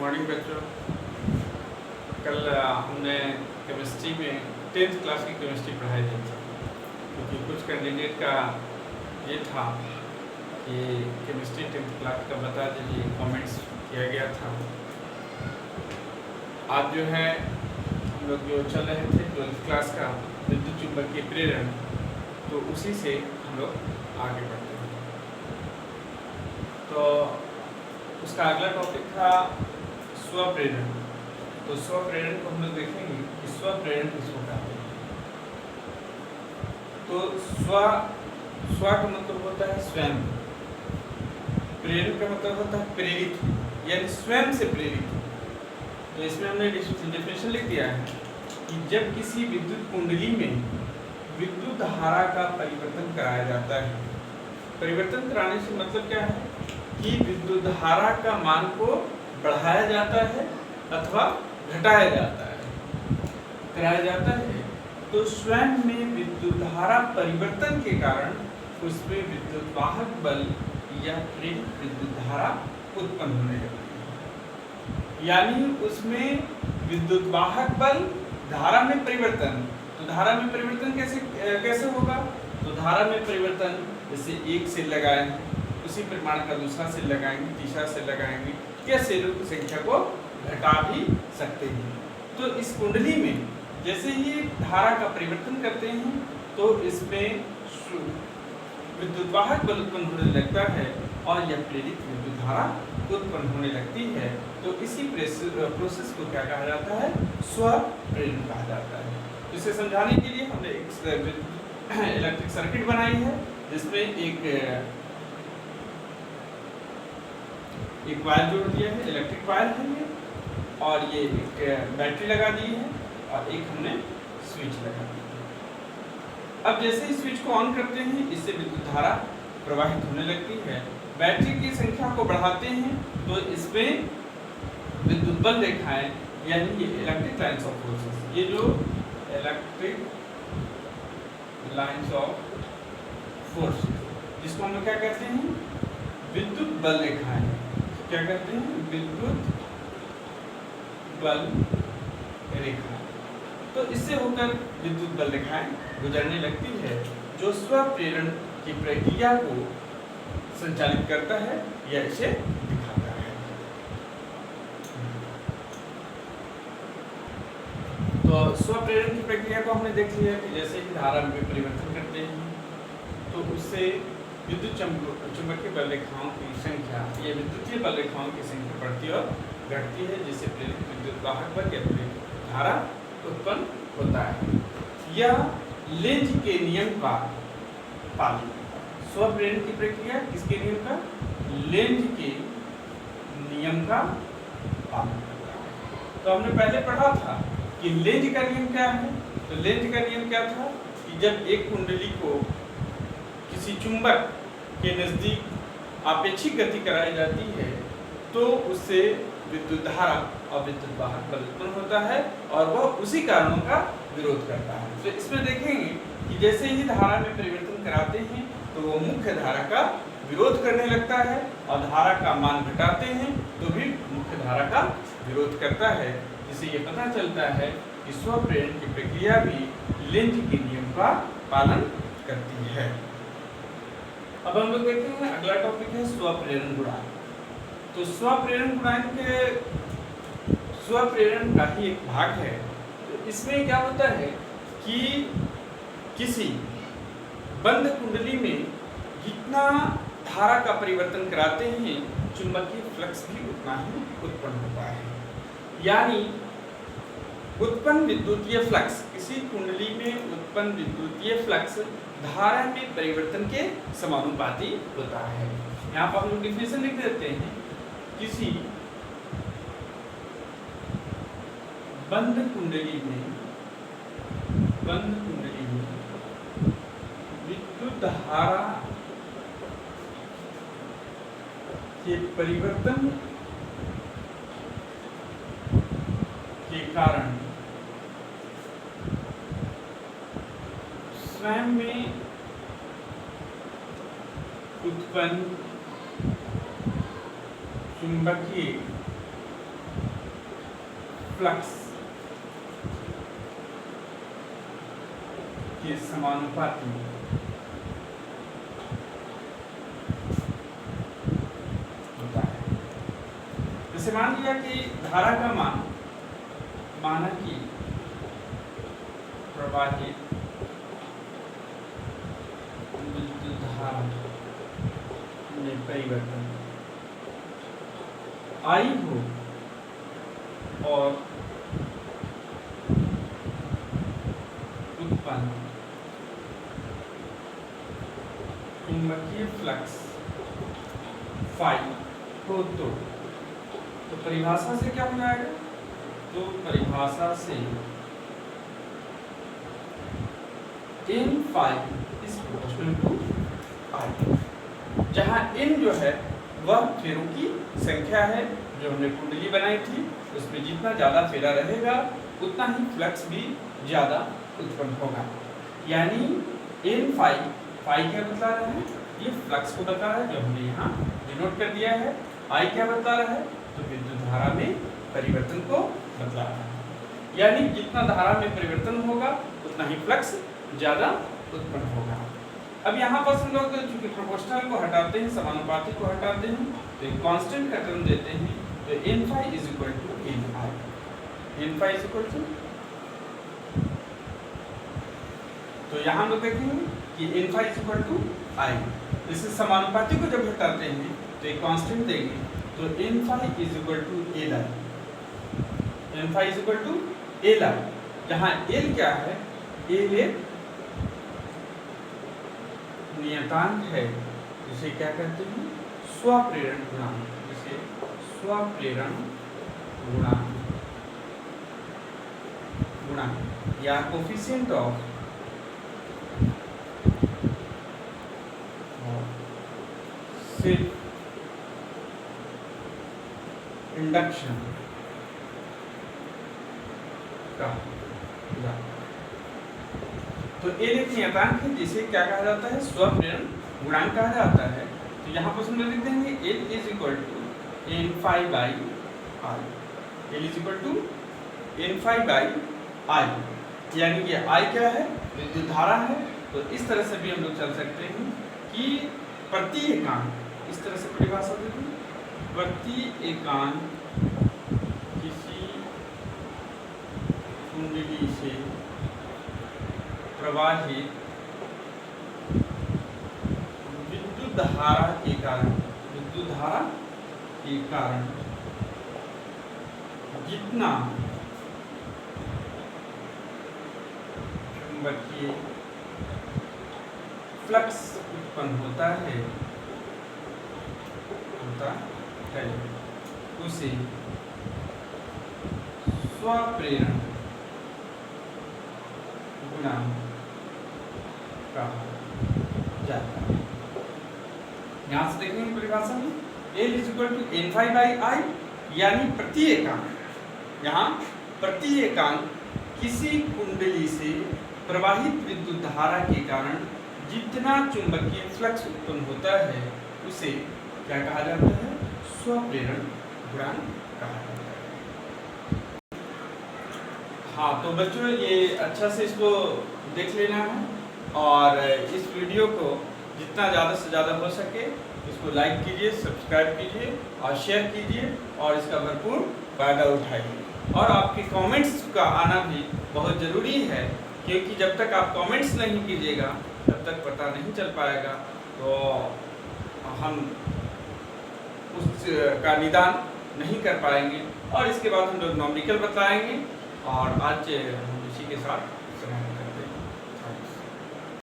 Morning बच्चों। कल हमने केमिस्ट्री में 10th क्लास की केमिस्ट्री पढ़ाई थी, क्योंकि कुछ कैंडिडेट का ये था कि केमिस्ट्री 10th क्लास का बता दीजिए, कमेंट्स किया गया था। आज जो है हम लोग जो चल रहे थे 12th क्लास का विद्युत चुंबकीय प्रेरण, तो उसी से हम लोग आगे बढ़ते हैं। तो उसका अगला टॉपिक था स्वप्रेरण। तो स्वप्रेरण को हम लोग देखेंगे कि स्वप्रेरण किसको कहते हैं। तो स्व का मतलब होता है स्वयं, प्रेरण का मतलब होता है प्रेरित, यानी स्वयं से प्रेरित। तो इसमें हमने डेफिनेशन लिख दिया है कि जब किसी विद्युत कुंडली में विद्युत धारा का परिवर्तन कराया जाता है। परिवर्तन कराने से मतलब क्या है कि विद्युत धारा का मान को बढ़ाया जाता है अथवा घटाया जाता है, कराया जाता है। तो स्वयं में विद्युत धारा परिवर्तन के कारण उसमें विद्युत वाहक बल या प्रेरित विद्युत धारा उत्पन्न होने लगती है। यानी उसमें विद्युत वाहक बल, धारा में परिवर्तन। तो धारा में परिवर्तन कैसे होगा? तो धारा में परिवर्तन जैसे एक सेल लगाए, उसी परिमाण का दूसरा सेल लगाएंगे, तीसरा सेल लगाएंगे, या सेलों की संख्या को घटा भी सकते हैं। तो इस कुंडली में जैसे ही धारा का परिवर्तन करते हैं तो इसमें विद्युत वाहक बल उत्पन्न होने लगता है और यह प्रेरित विद्युत धारा उत्पन्न होने लगती है। तो इसी प्रोसेस को क्या कहा जाता है? स्वप्रेरण कहा जाता है। इसे समझाने के लिए हमने एक इलेक्ट्रिक सर्किट बनाई है, जिसमें एक वायर जोड़ दिया है, इलेक्ट्रिक वायर है ये, और ये एक बैटरी लगा दी है और एक हमने स्विच लगा दी है। अब जैसे ही स्विच को ऑन करते हैं, इससे विद्युत धारा प्रवाहित होने लगती है। बैटरी की संख्या को बढ़ाते हैं तो इसमें विद्युत बल रेखाएं, यानी ये इलेक्ट्रिक लाइंस ऑफ फोर्सेस, ये जो इलेक्ट्रिक लाइंस ऑफ फोर्स, जिसको हम लोग क्या कहते हैं? विद्युत बल रेखाएं। क्या कहते हैं? विद्युत बल रेखा। तो इससे होकर विद्युत बल रेखाएं गुजरने लगती है, जो स्वप्रेरण की प्रक्रिया को संचालित करता है या इसे दिखाता है। तो स्वप्रेरण की प्रक्रिया को हमने देख लिया कि जैसे ही धारा में परिवर्तन करते हैं तो उससे विद्युत चुंबकीय बल रेखाओं की संख्या या विद्युतीय बल रेखाओं की संख्या बढ़ती और घटती है, जिससे प्रेरित विद्युत वाहक बल या प्रेरित धारा उत्पन्न होता है। यह लेंज के नियम का पालन। स्वप्रेरण की प्रक्रिया किसके नियम का? लेंज के नियम का पालन करता है। तो हमने पहले पढ़ा था कि लेंज का नियम क्या है। तो लेंज का नियम क्या था कि जब एक कुंडली को किसी चुंबक के नजदीक आपेक्षिक गति कराई जाती है तो उससे विद्युत धारा और विद्युत वाहक बल उत्पन्न होता है और वह उसी कारणों का विरोध करता है। तो इसमें देखेंगे कि जैसे ही धारा में परिवर्तन कराते हैं तो वो मुख्य धारा का विरोध करने लगता है, और धारा का मान घटाते हैं तो भी मुख्य धारा का विरोध करता है। जिससे ये पता चलता है कि स्वप्रेरण की प्रक्रिया भी लेंज के नियम का पालन करती है। अब हम लोग देखते हैं अगला टॉपिक है स्वप्रेरण गुणांक। तो स्वप्रेरण गुणांक स्वप्रेरण का ही एक भाग है। तो इसमें क्या होता है कि किसी बंद कुंडली में जितना धारा का परिवर्तन कराते हैं, चुंबकीय फ्लक्स भी उतना ही उत्पन्न होता है। यानी उत्पन्न विद्युतीय फ्लक्स, किसी कुंडली में उत्पन्न विद्युतीय फ्लक्स धारा में परिवर्तन के समानुपाती होता है। यहाँ पर हम लोग डेफिनेशन लिख देते हैं, किसी बंद कुंडली में विद्युत धारा के परिवर्तन के कारण स्वयं में उत्पन्न चुंबकीय फ्लक्स के समानुपाती होता है। जैसे मान लिया कि धारा का मान, माना कि प्रवाहित विद्युत धारा में परिवर्तन I हो और उत्पन्न चुंबकीय फ्लक्स फाई हो तो परिभाषा से क्या हो जाएगा? तो परिभाषा से n phi is proportional to I, जहाँ n जो है वह फेरों की संख्या है जो हमने कुंडली बनाई थी, उसमें जितना ज़्यादा फेरा रहेगा उतना ही फ्लक्स भी ज़्यादा उत्पन्न होगा। यानी n फाई, फाई क्या बता रहा है? ये फ्लक्स को बता रहा है जो हमने यहाँ डिनोट कर दिया है। I क्या बता रहा है? तो विद्युत धारा में परिवर्तन को बता रहा है। यानी जितना धारा में परिवर्तन होगा उतना ही फ्लक्स ज़्यादा उत्पन्न होगा। अब यहाँ पर हम लोग चूंकि प्रोपोर्शनल को हटाते हैं, समानुपाती को हटाते हैं, तो एक कांस्टेंट का टर्म देते हैं, तो n phi is equal to n I, n phi is equal to, तो यहाँ हम लोग देखेंगे कि n phi is equal to I। इसे समानुपाती को जब हटाते हैं तो एक कांस्टेंट देंगे, तो n phi is equal to Li, n phi is equal to Li, जहाँ L क्या है? L एक नियतांक है जिसे क्या कहते हैं? स्वप्रेरण गुणांक, जिसे स्वप्रेरण गुणांक या कोफिशिएंट ऑफ सेल्फ इंडक्शन का। तो L एक नियतांक है जिसे क्या कहा जाता है? स्वप्रेरण गुणांक कहा जाता है। तो यहाँ पर हम लिख देंगे L is equal to n phi by I, L is equal to n phi by I, यानी कि I क्या है? विद्युत धारा है। तो इस तरह से भी हम लोग चल सकते हैं कि प्रति एकांक, इस तरह से परिभाषा देते हैं, प्रति एकांक किसी कुंडली से प्रवाहित विद्युत धारा के कारण, विद्युत धारा के कारण जितना चुंबकीय फ्लक्स उत्पन्न होता है उसे स्वप्रेरण गुणांक कहा जाता है। यहाँ से देखेंगे परिभाषा में L is equal to n phi by I, यानी प्रति एकांक, यहाँ प्रति एकांक किसी कुंडली से प्रवाहित विद्युत धारा के कारण जितना चुंबकीय फ्लक्स उत्पन्न होता है उसे क्या कहा जाता है? स्वप्रेरण गुणांक कहा जाता है। हाँ, तो बच्चों ये अच्छा से इसको देख लेना है और इस वीडियो को जितना ज़्यादा से ज़्यादा हो सके इसको लाइक कीजिए, सब्सक्राइब कीजिए और शेयर कीजिए और इसका भरपूर फायदा उठाइए। और आपके कमेंट्स का आना भी बहुत ज़रूरी है, क्योंकि जब तक आप कमेंट्स नहीं कीजिएगा तब तक पता नहीं चल पाएगा, तो हम उस का निदान नहीं कर पाएंगे। और इसके बाद हम लोग नॉमिकल बताएंगे और आज हम इसी के साथ